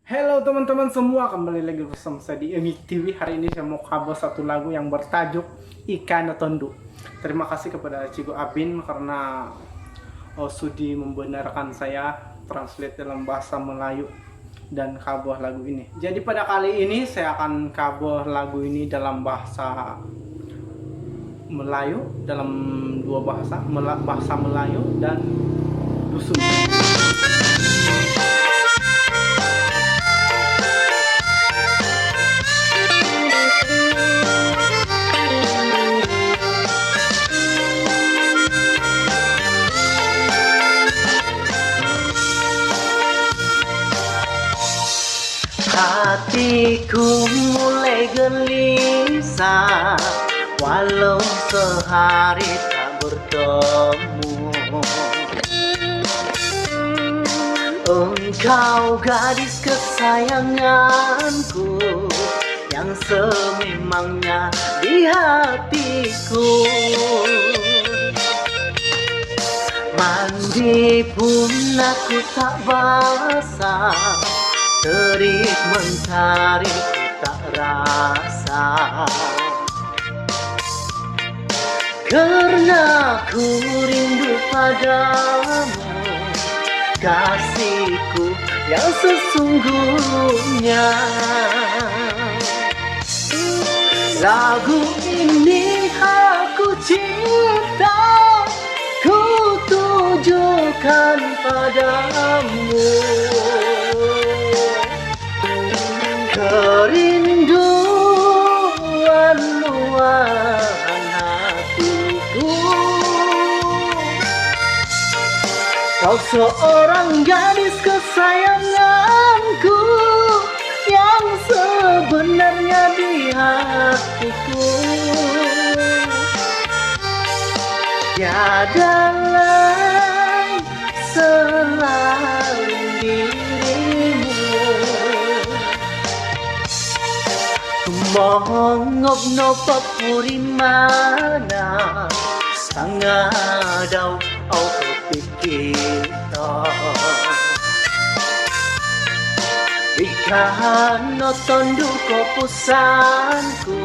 Halo teman-teman semua, kembali lagi bersama saya di Emik TV. Hari ini saya mau cover satu lagu yang bertajuk Ikan Tondu. Terima kasih kepada Cigo Abin karena sudi membenarkan saya translate dalam bahasa Melayu dan cover lagu ini. Jadi pada kali ini saya akan cover lagu ini dalam bahasa Melayu, dalam dua bahasa, bahasa Melayu dan dusun. Hatiku mulai gelisah, walau sehari tak bertemu. Engkau gadis kesayanganku, yang sememangnya di hatiku. Mandi pun aku tak basah, terik mencari ku tak rasa. Karena ku rindu padamu, kasihku yang sesungguhnya. Lagu ini aku cinta, ku tujukan padamu. Kerinduan luahan hatiku, kau seorang gadis kesayanganku, yang sebenarnya di hatiku. Tiada lain selain dirimu. Mongop no papuri mana sangadau au kepikita. Ikan no tondu ko pusanku,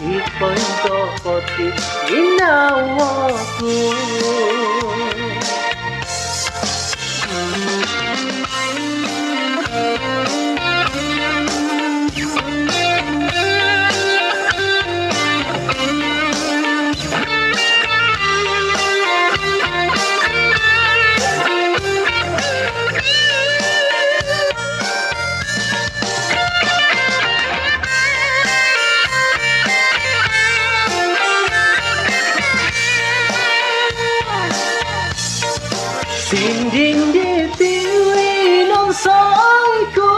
ipointo poti ginawaku. Sinding di tiwi non soiku,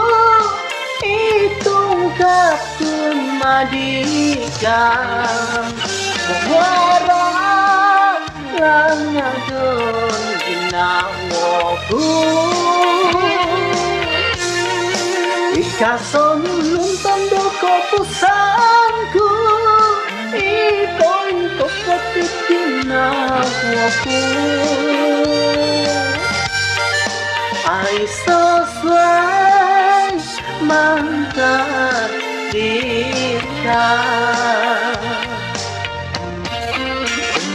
itung katun madika. Mewarang langadon ginawaku. Ika sonulung tondo ko pusanku, ipoin ko kapit ginawaku. Ay sesuai mantan kita,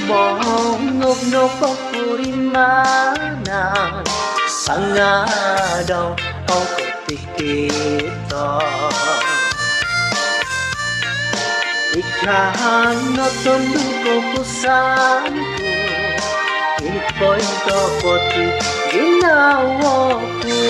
mongop no papuri mana sangadau au kepikita. Ikan no tondu ko pusanku, ipoin to poti ginawaku.